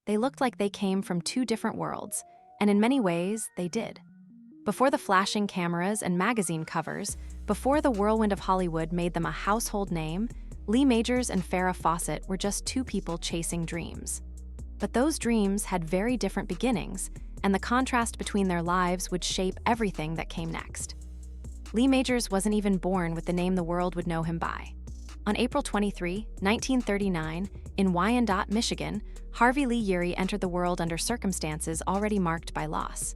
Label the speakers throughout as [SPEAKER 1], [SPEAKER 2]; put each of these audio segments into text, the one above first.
[SPEAKER 1] They looked like they came from two different worlds, and in many ways, they did. Before the flashing cameras and magazine covers, before the whirlwind of Hollywood made them a household name, Lee Majors and Farrah Fawcett were just two people chasing dreams. But those dreams had very different beginnings, and the contrast between their lives would shape everything that came next. Lee Majors wasn't even born with the name the world would know him by. On April 23, 1939, in Wyandotte, Michigan, Harvey Lee Yeary entered the world under circumstances already marked by loss.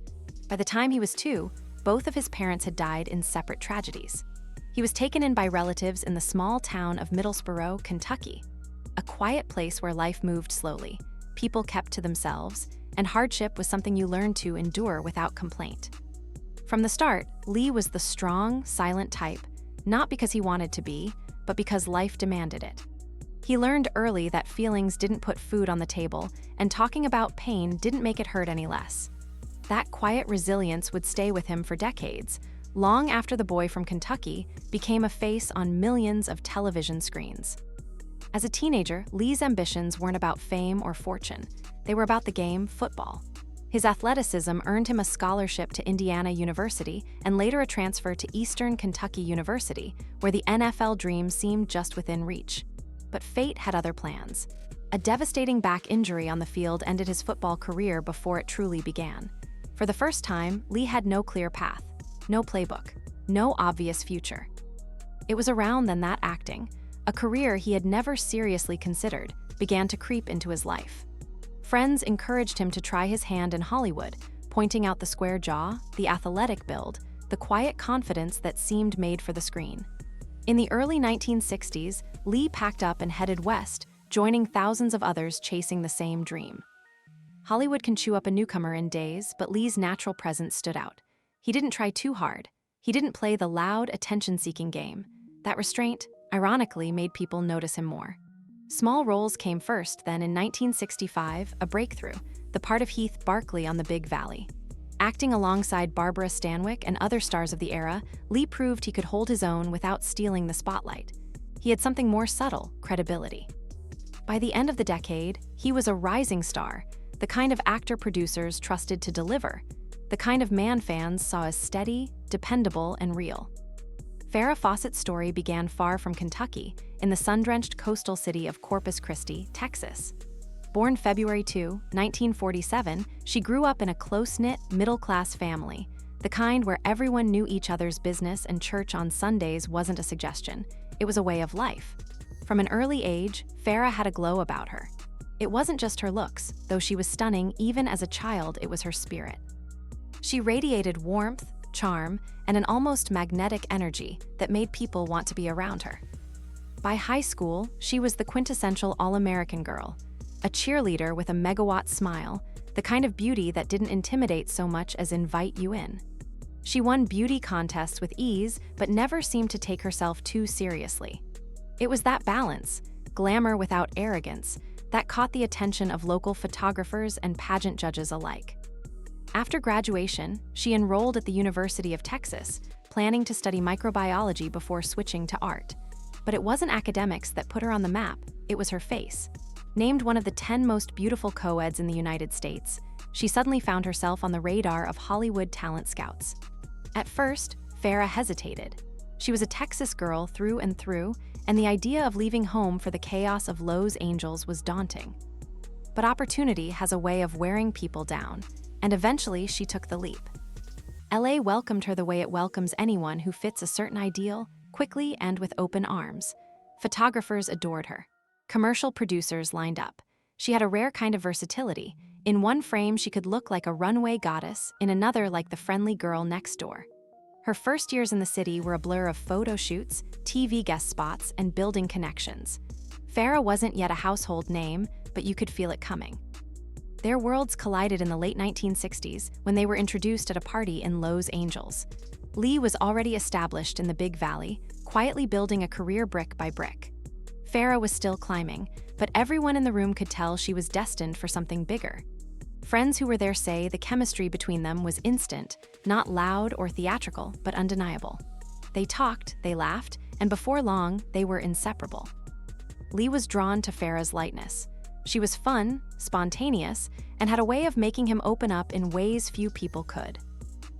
[SPEAKER 1] By the time he was 2, both of his parents had died in separate tragedies. He was taken in by relatives in the small town of Middlesboro, Kentucky, a quiet place where life moved slowly, people kept to themselves, and hardship was something you learned to endure without complaint. From the start, Lee was the strong, silent type, not because he wanted to be, but because life demanded it. He learned early that feelings didn't put food on the table, and talking about pain didn't make it hurt any less. That quiet resilience would stay with him for decades, long after the boy from Kentucky became a face on millions of television screens. As a teenager, Lee's ambitions weren't about fame or fortune. They were about the game, football. His athleticism earned him a scholarship to Indiana University and later a transfer to Eastern Kentucky University, where the NFL dream seemed just within reach. But fate had other plans. A devastating back injury on the field ended his football career before it truly began. For the first time, Lee had no clear path, no playbook, no obvious future. It was around then that acting, a career he had never seriously considered, began to creep into his life. Friends encouraged him to try his hand in Hollywood, pointing out the square jaw, the athletic build, the quiet confidence that seemed made for the screen. In the early 1960s, Lee packed up and headed west, joining thousands of others chasing the same dream. Hollywood can chew up a newcomer in days, but Lee's natural presence stood out. He didn't try too hard. He didn't play the loud, attention-seeking game. That restraint, ironically, made people notice him more. Small roles came first, then in 1965, a breakthrough, the part of Heath Barkley on The Big Valley. Acting alongside Barbara Stanwyck and other stars of the era, Lee proved he could hold his own without stealing the spotlight. He had something more subtle, credibility. By the end of the decade, he was a rising star, the kind of actor producers trusted to deliver, the kind of man fans saw as steady, dependable, and real. Farrah Fawcett's story began far from Kentucky, in the sun-drenched coastal city of Corpus Christi, Texas. Born February 2, 1947, she grew up in a close-knit, middle-class family, the kind where everyone knew each other's business and church on Sundays wasn't a suggestion, it was a way of life. From an early age, Farrah had a glow about her. It wasn't just her looks, though she was stunning even as a child, it was her spirit. She radiated warmth, charm, and an almost magnetic energy that made people want to be around her. By high school, she was the quintessential all-American girl, a cheerleader with a megawatt smile, the kind of beauty that didn't intimidate so much as invite you in. She won beauty contests with ease, but never seemed to take herself too seriously. It was that balance, glamour without arrogance, that caught the attention of local photographers and pageant judges alike. After graduation, she enrolled at the University of Texas, planning to study microbiology before switching to art. But it wasn't academics that put her on the map, it was her face. Named one of the 10 most beautiful co-eds in the United States, she suddenly found herself on the radar of Hollywood talent scouts. At first, Farrah hesitated. She was a Texas girl through and through, and the idea of leaving home for the chaos of Los Angeles was daunting. But opportunity has a way of wearing people down, and eventually she took the leap. LA welcomed her the way it welcomes anyone who fits a certain ideal, quickly and with open arms. Photographers adored her. Commercial producers lined up. She had a rare kind of versatility. In one frame, she could look like a runway goddess, in another like the friendly girl next door. Her first years in the city were a blur of photo shoots, TV guest spots, and building connections. Farrah wasn't yet a household name, but you could feel it coming. Their worlds collided in the late 1960s when they were introduced at a party in Los Angeles. Lee was already established in the Big Valley, quietly building a career brick by brick. Farrah was still climbing, but everyone in the room could tell she was destined for something bigger. Friends who were there say the chemistry between them was instant, not loud or theatrical, but undeniable. They talked, they laughed, and before long, they were inseparable. Lee was drawn to Farrah's lightness. She was fun, spontaneous, and had a way of making him open up in ways few people could.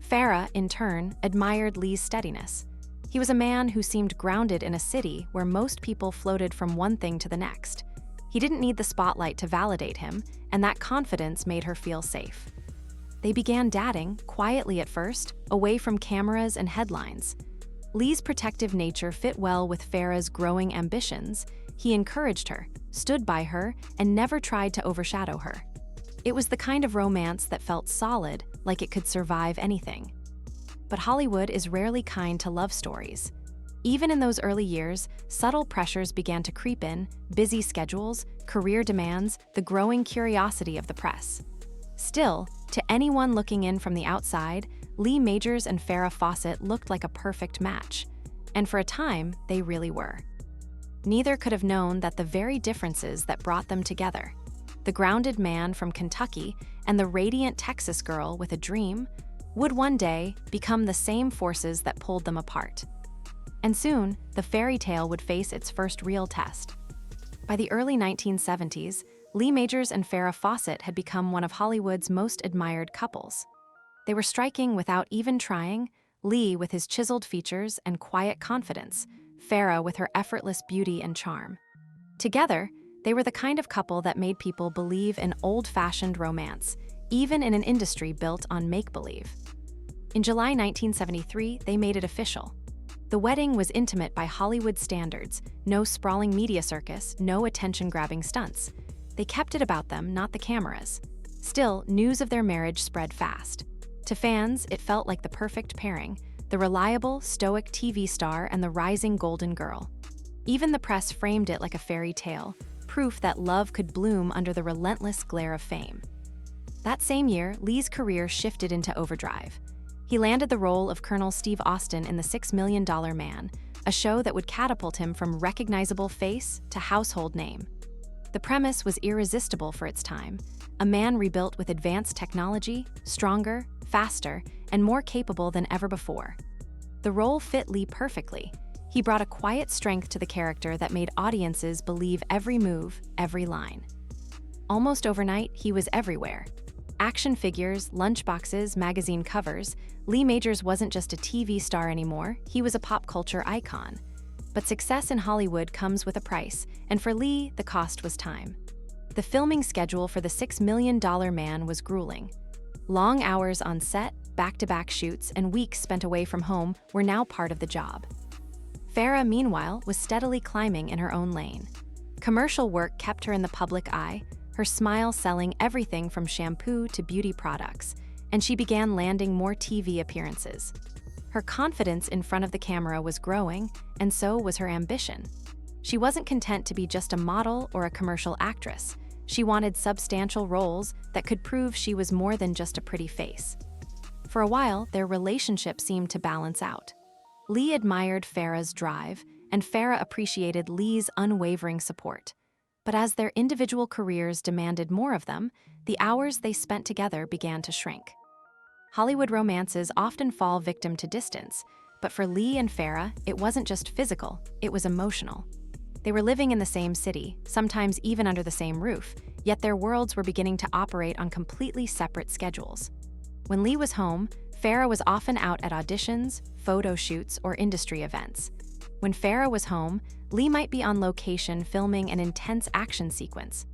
[SPEAKER 1] Farrah, in turn, admired Lee's steadiness. He was a man who seemed grounded in a city where most people floated from one thing to the next. He didn't need the spotlight to validate him, and that confidence made her feel safe. They began dating, quietly at first, away from cameras and headlines. Lee's protective nature fit well with Farrah's growing ambitions. He encouraged her, stood by her, and never tried to overshadow her. It was the kind of romance that felt solid, like it could survive anything. But Hollywood is rarely kind to love stories. Even in those early years, subtle pressures began to creep in: busy schedules, career demands, the growing curiosity of the press. Still, to anyone looking in from the outside, Lee Majors and Farrah Fawcett looked like a perfect match. And for a time, they really were. Neither could have known that the very differences that brought them together, the grounded man from Kentucky and the radiant Texas girl with a dream, would one day become the same forces that pulled them apart. And soon, the fairy tale would face its first real test. By the early 1970s, Lee Majors and Farrah Fawcett had become one of Hollywood's most admired couples. They were striking without even trying, Lee with his chiseled features and quiet confidence, Farrah with her effortless beauty and charm. Together, they were the kind of couple that made people believe in old-fashioned romance, even in an industry built on make-believe. In July 1973, they made it official. The wedding was intimate by Hollywood standards, no sprawling media circus, no attention-grabbing stunts. They kept it about them, not the cameras. Still, news of their marriage spread fast. To fans, it felt like the perfect pairing, the reliable, stoic TV star and the rising golden girl. Even the press framed it like a fairy tale, proof that love could bloom under the relentless glare of fame. That same year, Lee's career shifted into overdrive. He landed the role of Colonel Steve Austin in The $6 Million Man, a show that would catapult him from recognizable face to household name. The premise was irresistible for its time: a man rebuilt with advanced technology, stronger, faster, and more capable than ever before. The role fit Lee perfectly. He brought a quiet strength to the character that made audiences believe every move, every line. Almost overnight, he was everywhere. Action figures, lunchboxes, magazine covers, Lee Majors wasn't just a TV star anymore, he was a pop culture icon. But success in Hollywood comes with a price, and for Lee, the cost was time. The filming schedule for The $6 Million Man was grueling. Long hours on set, back-to-back shoots, and weeks spent away from home were now part of the job. Farrah, meanwhile, was steadily climbing in her own lane. Commercial work kept her in the public eye, her smile selling everything from shampoo to beauty products, and she began landing more TV appearances. Her confidence in front of the camera was growing, and so was her ambition. She wasn't content to be just a model or a commercial actress. She wanted substantial roles that could prove she was more than just a pretty face. For a while, their relationship seemed to balance out. Lee admired Farrah's drive, and Farrah appreciated Lee's unwavering support. But as their individual careers demanded more of them, the hours they spent together began to shrink. Hollywood romances often fall victim to distance, but for Lee and Farrah, it wasn't just physical, it was emotional. They were living in the same city, sometimes even under the same roof, yet their worlds were beginning to operate on completely separate schedules. When Lee was home, Farrah was often out at auditions, photo shoots, or industry events. When Farrah was home, Lee might be on location filming an intense action sequence.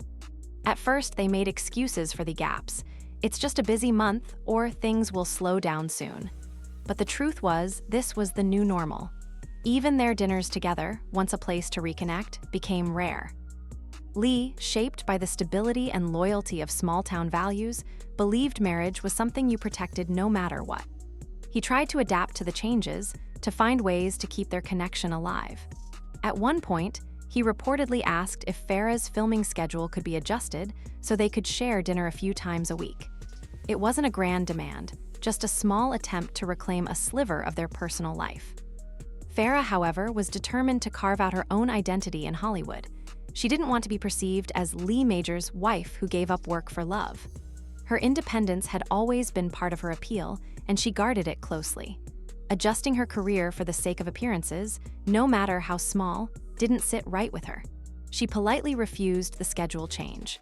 [SPEAKER 1] At first, they made excuses for the gaps. It's just a busy month, or things will slow down soon. But the truth was, this was the new normal. Even their dinners together, once a place to reconnect, became rare. Lee, shaped by the stability and loyalty of small-town values, believed marriage was something you protected no matter what. He tried to adapt to the changes, to find ways to keep their connection alive. At one point, he reportedly asked if Farrah's filming schedule could be adjusted so they could share dinner a few times a week. It wasn't a grand demand, just a small attempt to reclaim a sliver of their personal life. Farrah, however, was determined to carve out her own identity in Hollywood. She didn't want to be perceived as Lee Majors' wife who gave up work for love. Her independence had always been part of her appeal, and she guarded it closely. Adjusting her career for the sake of appearances, no matter how small, didn't sit right with her. She politely refused the schedule change.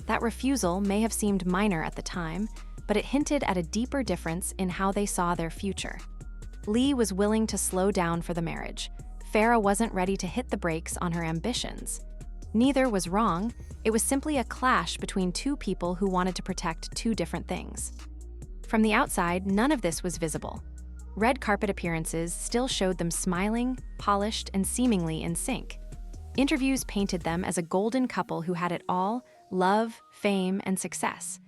[SPEAKER 1] That refusal may have seemed minor at the time, but it hinted at a deeper difference in how they saw their future. Lee was willing to slow down for the marriage. Farrah wasn't ready to hit the brakes on her ambitions. Neither was wrong. It was simply a clash between two people who wanted to protect two different things. From the outside, none of this was visible. Red carpet appearances still showed them smiling, polished, and seemingly in sync. Interviews painted them as a golden couple who had it all: love, fame, and success.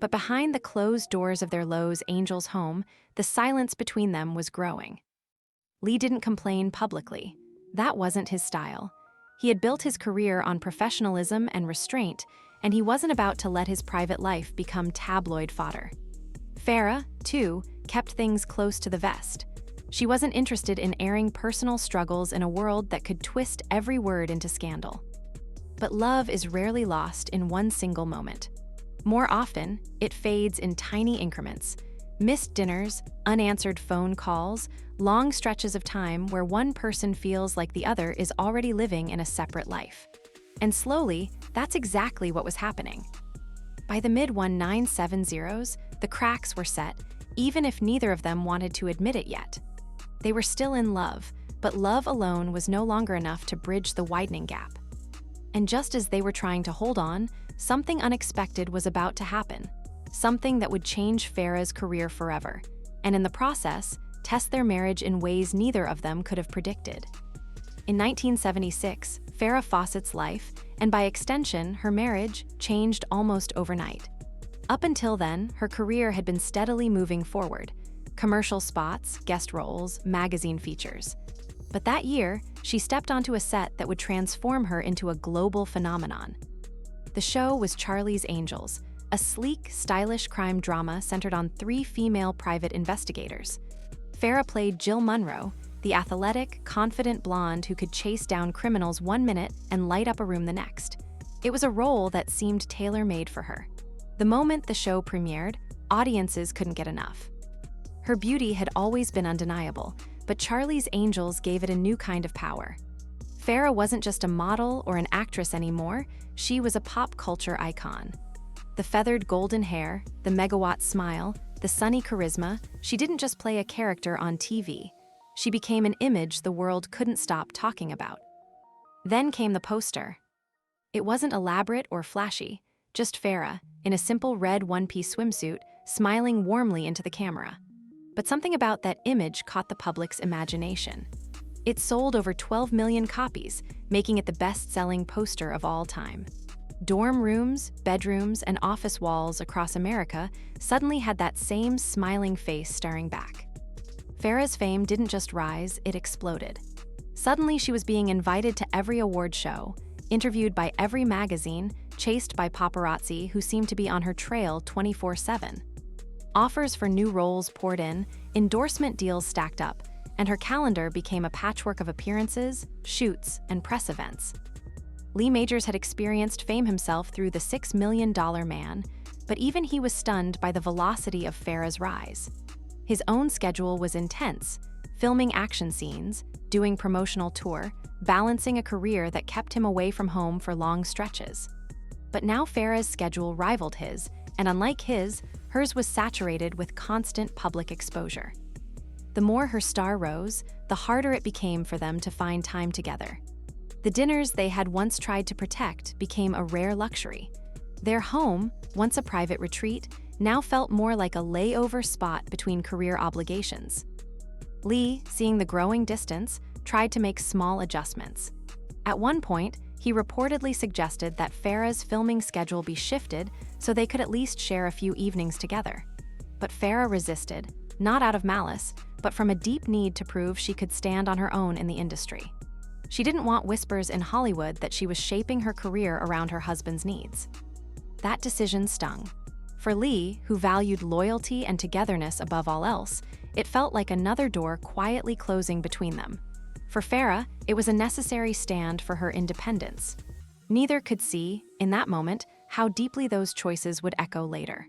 [SPEAKER 1] But behind the closed doors of their Los Angeles home, the silence between them was growing. Lee didn't complain publicly. That wasn't his style. He had built his career on professionalism and restraint, and he wasn't about to let his private life become tabloid fodder. Farrah, too, kept things close to the vest. She wasn't interested in airing personal struggles in a world that could twist every word into scandal. But love is rarely lost in one single moment. More often, it fades in tiny increments. Missed dinners, unanswered phone calls, long stretches of time where one person feels like the other is already living in a separate life. And slowly, that's exactly what was happening. By the mid-1970s, the cracks were set, even if neither of them wanted to admit it yet. They were still in love, but love alone was no longer enough to bridge the widening gap. And just as they were trying to hold on, something unexpected was about to happen. Something that would change Farrah's career forever, and in the process, test their marriage in ways neither of them could have predicted. In 1976, Farrah Fawcett's life, and by extension, her marriage, changed almost overnight. Up until then, her career had been steadily moving forward. Commercial spots, guest roles, magazine features. But that year, she stepped onto a set that would transform her into a global phenomenon. The show was Charlie's Angels, a sleek, stylish crime drama centered on three female private investigators. Farrah played Jill Munro, the athletic, confident blonde who could chase down criminals one minute and light up a room the next. It was a role that seemed tailor-made for her. The moment the show premiered, audiences couldn't get enough. Her beauty had always been undeniable, but Charlie's Angels gave it a new kind of power. Farrah wasn't just a model or an actress anymore, she was a pop culture icon. The feathered golden hair, the megawatt smile, the sunny charisma, she didn't just play a character on TV. She became an image the world couldn't stop talking about. Then came the poster. It wasn't elaborate or flashy, just Farrah, in a simple red one-piece swimsuit, smiling warmly into the camera. But something about that image caught the public's imagination. It sold over 12 million copies, making it the best-selling poster of all time. Dorm rooms, bedrooms, and office walls across America suddenly had that same smiling face staring back. Farrah's fame didn't just rise, it exploded. Suddenly she was being invited to every award show, interviewed by every magazine, chased by paparazzi who seemed to be on her trail 24/7. Offers for new roles poured in, endorsement deals stacked up, and her calendar became a patchwork of appearances, shoots, and press events. Lee Majors had experienced fame himself through The $6 Million Man, but even he was stunned by the velocity of Farrah's rise. His own schedule was intense, filming action scenes, doing promotional tour, balancing a career that kept him away from home for long stretches. But now Farrah's schedule rivaled his, and unlike his, hers was saturated with constant public exposure. The more her star rose, the harder it became for them to find time together. The dinners they had once tried to protect became a rare luxury. Their home, once a private retreat, now felt more like a layover spot between career obligations. Lee, seeing the growing distance, tried to make small adjustments. At one point, he reportedly suggested that Farrah's filming schedule be shifted so they could at least share a few evenings together. But Farrah resisted, not out of malice, but from a deep need to prove she could stand on her own in the industry. She didn't want whispers in Hollywood that she was shaping her career around her husband's needs. That decision stung. For Lee, who valued loyalty and togetherness above all else, it felt like another door quietly closing between them. For Farrah, it was a necessary stand for her independence. Neither could see, in that moment, how deeply those choices would echo later.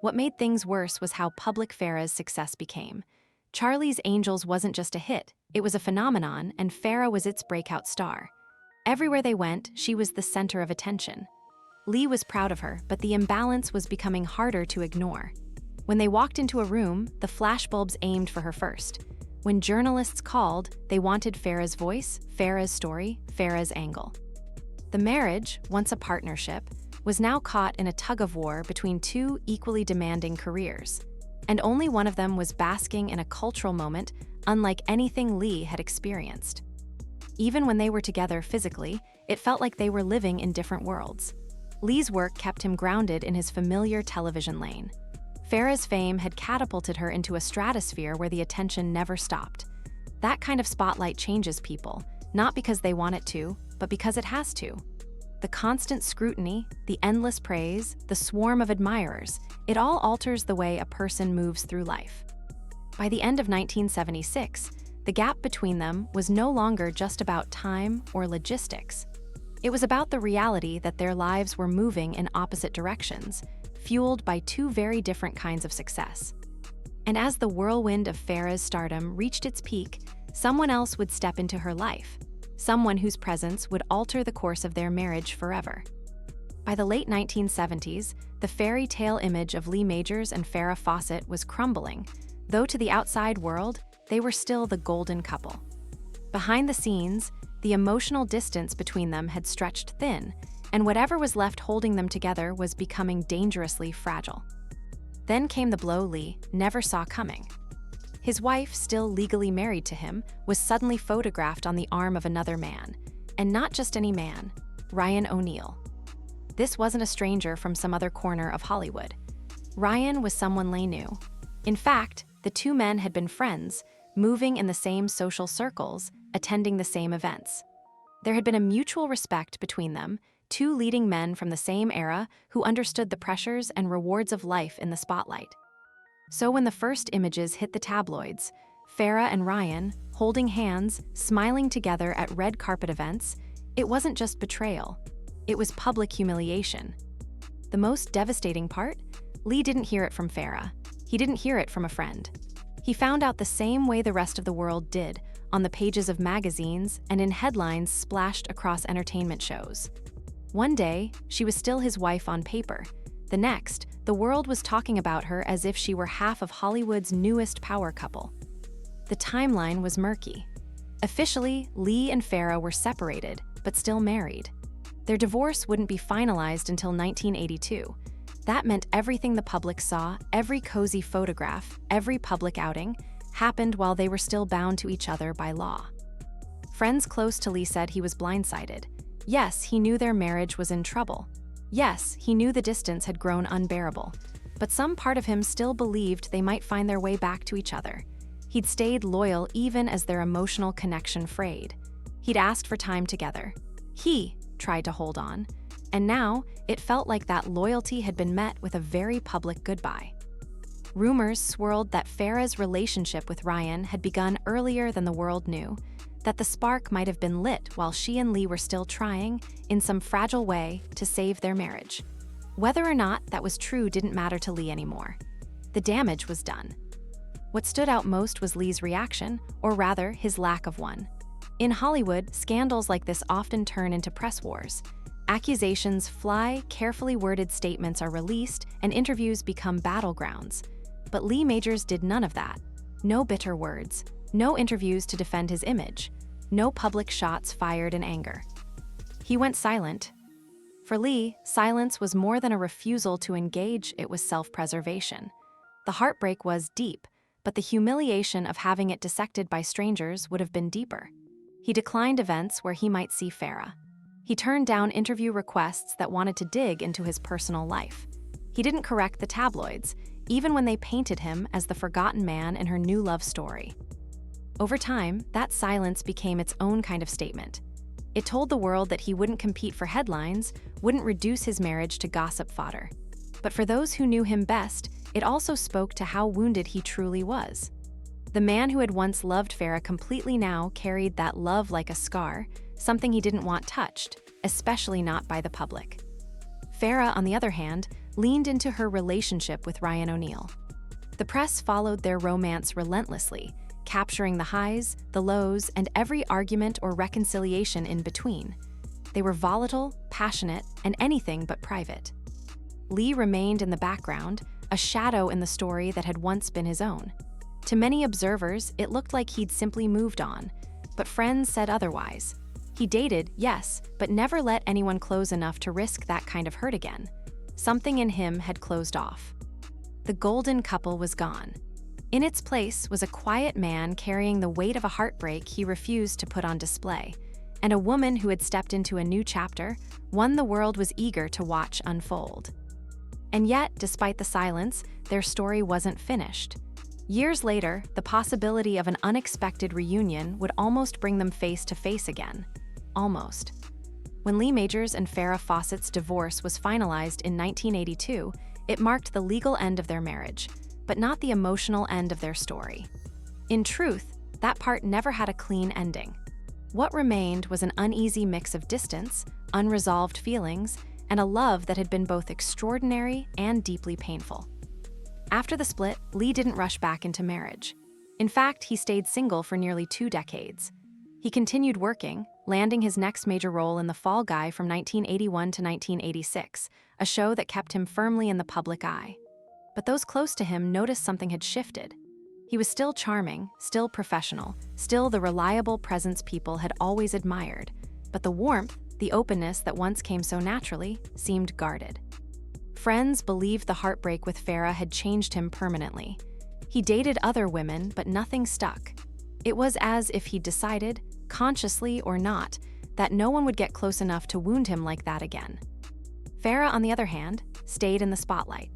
[SPEAKER 1] What made things worse was how public Farrah's success became. Charlie's Angels wasn't just a hit, it was a phenomenon, and Farrah was its breakout star. Everywhere they went, she was the center of attention. Lee was proud of her, but the imbalance was becoming harder to ignore. When they walked into a room, the flashbulbs aimed for her first. When journalists called, they wanted Farrah's voice, Farrah's story, Farrah's angle. The marriage, once a partnership, was now caught in a tug-of-war between two equally demanding careers. And only one of them was basking in a cultural moment unlike anything Lee had experienced. Even when they were together physically, it felt like they were living in different worlds. Lee's work kept him grounded in his familiar television lane. Farrah's fame had catapulted her into a stratosphere where the attention never stopped. That kind of spotlight changes people, not because they want it to, but because it has to. The constant scrutiny, the endless praise, the swarm of admirers, it all alters the way a person moves through life. By the end of 1976, the gap between them was no longer just about time or logistics. It was about the reality that their lives were moving in opposite directions, fueled by two very different kinds of success. And as the whirlwind of Farrah's stardom reached its peak, someone else would step into her life, someone whose presence would alter the course of their marriage forever. By the late 1970s, the fairy tale image of Lee Majors and Farrah Fawcett was crumbling, though to the outside world, they were still the golden couple. Behind the scenes, the emotional distance between them had stretched thin, and whatever was left holding them together was becoming dangerously fragile. Then came the blow Lee never saw coming. His wife, still legally married to him, was suddenly photographed on the arm of another man. And not just any man, Ryan O'Neal. This wasn't a stranger from some other corner of Hollywood. Ryan was someone Lee knew. In fact, the two men had been friends, moving in the same social circles, attending the same events. There had been a mutual respect between them, two leading men from the same era who understood the pressures and rewards of life in the spotlight. So when the first images hit the tabloids, Farrah and Ryan, holding hands, smiling together at red carpet events, it wasn't just betrayal. It was public humiliation. The most devastating part? Lee didn't hear it from Farrah. He didn't hear it from a friend. He found out the same way the rest of the world did, on the pages of magazines and in headlines splashed across entertainment shows. One day, she was still his wife on paper. The next, the world was talking about her as if she were half of Hollywood's newest power couple. The timeline was murky. Officially, Lee and Farrah were separated, but still married. Their divorce wouldn't be finalized until 1982. That meant everything the public saw, every cozy photograph, every public outing, happened while they were still bound to each other by law. Friends close to Lee said he was blindsided. Yes, he knew their marriage was in trouble. Yes, he knew the distance had grown unbearable, but some part of him still believed they might find their way back to each other. He'd stayed loyal even as their emotional connection frayed. He'd asked for time together. He tried to hold on, and now it felt like that loyalty had been met with a very public goodbye. Rumors swirled that Farrah's relationship with Ryan had begun earlier than the world knew, that the spark might have been lit while she and Lee were still trying, in some fragile way, to save their marriage. Whether or not that was true didn't matter to Lee anymore. The damage was done. What stood out most was Lee's reaction, or rather, his lack of one. In Hollywood, scandals like this often turn into press wars. Accusations fly, carefully worded statements are released, and interviews become battlegrounds. But Lee Majors did none of that. No bitter words. No interviews to defend his image. No public shots fired in anger. He went silent. For Lee, silence was more than a refusal to engage, it was self-preservation. The heartbreak was deep, but the humiliation of having it dissected by strangers would have been deeper. He declined events where he might see Farrah. He turned down interview requests that wanted to dig into his personal life. He didn't correct the tabloids, even when they painted him as the forgotten man in her new love story. Over time, that silence became its own kind of statement. It told the world that he wouldn't compete for headlines, wouldn't reduce his marriage to gossip fodder. But for those who knew him best, it also spoke to how wounded he truly was. The man who had once loved Farrah completely now carried that love like a scar, something he didn't want touched, especially not by the public. Farrah, on the other hand, leaned into her relationship with Ryan O'Neal. The press followed their romance relentlessly, capturing the highs, the lows, and every argument or reconciliation in between. They were volatile, passionate, and anything but private. Lee remained in the background, a shadow in the story that had once been his own. To many observers, it looked like he'd simply moved on, but friends said otherwise. He dated, yes, but never let anyone close enough to risk that kind of hurt again. Something in him had closed off. The golden couple was gone. In its place was a quiet man carrying the weight of a heartbreak he refused to put on display, and a woman who had stepped into a new chapter, one the world was eager to watch unfold. And yet, despite the silence, their story wasn't finished. Years later, the possibility of an unexpected reunion would almost bring them face to face again. Almost. When Lee Majors and Farrah Fawcett's divorce was finalized in 1982, it marked the legal end of their marriage, but not the emotional end of their story. In truth, that part never had a clean ending. What remained was an uneasy mix of distance, unresolved feelings, and a love that had been both extraordinary and deeply painful. After the split, Lee didn't rush back into marriage. In fact, he stayed single for nearly 2 decades. He continued working, landing his next major role in The Fall Guy from 1981 to 1986, a show that kept him firmly in the public eye. But those close to him noticed something had shifted. He was still charming, still professional, still the reliable presence people had always admired, but the warmth, the openness that once came so naturally, seemed guarded. Friends believed the heartbreak with Farrah had changed him permanently. He dated other women, but nothing stuck. It was as if he'd decided, consciously or not, that no one would get close enough to wound him like that again. Farrah, on the other hand, stayed in the spotlight.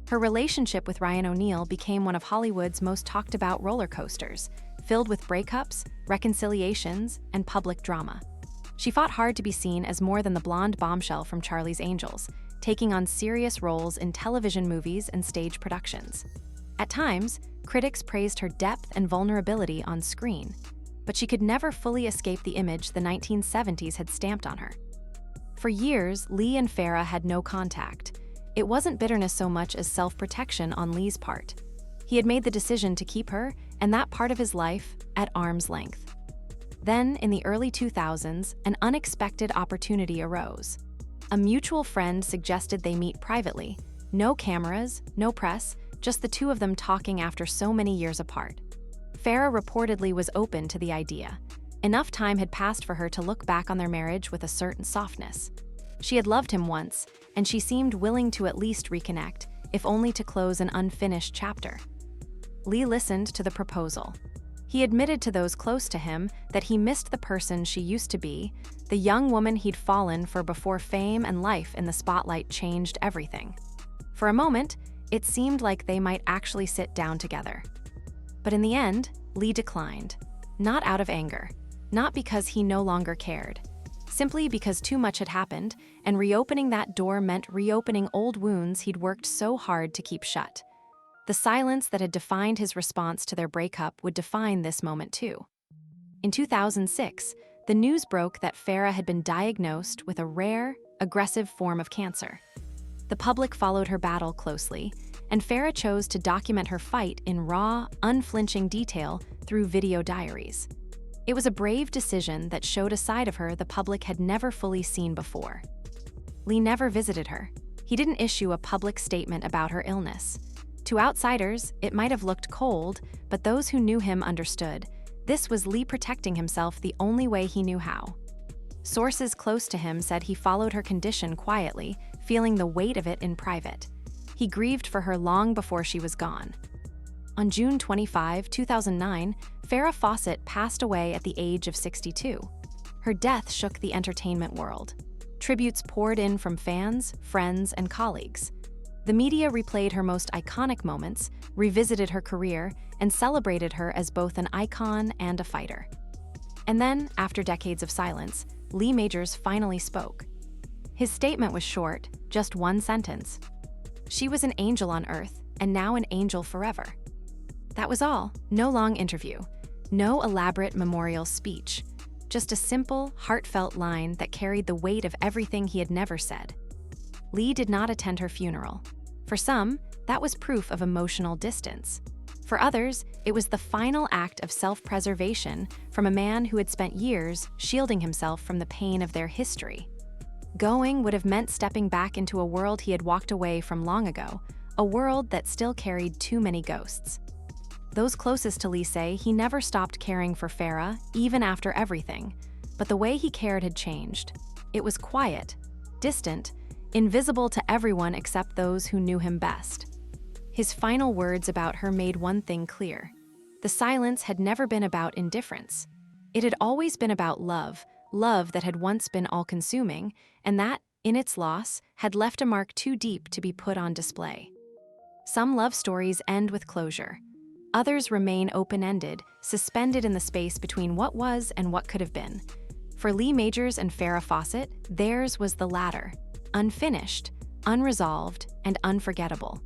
[SPEAKER 1] Her relationship with Ryan O'Neal became one of Hollywood's most talked-about roller coasters, filled with breakups, reconciliations, and public drama. She fought hard to be seen as more than the blonde bombshell from Charlie's Angels, taking on serious roles in television movies and stage productions. At times, critics praised her depth and vulnerability on screen, but she could never fully escape the image the 1970s had stamped on her. For years, Lee and Farrah had no contact. It wasn't bitterness so much as self-protection on Lee's part. He had made the decision to keep her, and that part of his life, at arm's length. Then, in the early 2000s, an unexpected opportunity arose. A mutual friend suggested they meet privately. No cameras, no press, just the two of them talking after so many years apart. Farrah reportedly was open to the idea. Enough time had passed for her to look back on their marriage with a certain softness. She had loved him once, and she seemed willing to at least reconnect, if only to close an unfinished chapter. Lee listened to the proposal. He admitted to those close to him that he missed the person she used to be, the young woman he'd fallen for before fame and life in the spotlight changed everything. For a moment, it seemed like they might actually sit down together. But in the end, Lee declined. Not out of anger, not because he no longer cared, simply because too much had happened, and reopening that door meant reopening old wounds he'd worked so hard to keep shut. The silence that had defined his response to their breakup would define this moment too. In 2006, the news broke that Farrah had been diagnosed with a rare, aggressive form of cancer. The public followed her battle closely, and Farrah chose to document her fight in raw, unflinching detail through video diaries. It was a brave decision that showed a side of her the public had never fully seen before. Lee never visited her. He didn't issue a public statement about her illness. To outsiders, it might have looked cold, but those who knew him understood. This was Lee protecting himself the only way he knew how. Sources close to him said he followed her condition quietly, feeling the weight of it in private. He grieved for her long before she was gone. On June 25, 2009, Farrah Fawcett passed away at the age of 62. Her death shook the entertainment world. Tributes poured in from fans, friends, and colleagues. The media replayed her most iconic moments, revisited her career, and celebrated her as both an icon and a fighter. And then, after decades of silence, Lee Majors finally spoke. His statement was short, just one sentence. "She was an angel on earth, and now an angel forever." That was all. No long interview. No elaborate memorial speech. Just a simple, heartfelt line that carried the weight of everything he had never said. Lee did not attend her funeral. For some, that was proof of emotional distance. For others, it was the final act of self-preservation from a man who had spent years shielding himself from the pain of their history. Going would have meant stepping back into a world he had walked away from long ago, a world that still carried too many ghosts. Those closest to Lee say he never stopped caring for Farrah, even after everything, but the way he cared had changed. It was quiet, distant, invisible to everyone except those who knew him best. His final words about her made one thing clear. The silence had never been about indifference. It had always been about love, love that had once been all-consuming, and that, in its loss, had left a mark too deep to be put on display. Some love stories end with closure. Others remain open-ended, suspended in the space between what was and what could have been. For Lee Majors and Farrah Fawcett, theirs was the latter, unfinished, unresolved, and unforgettable.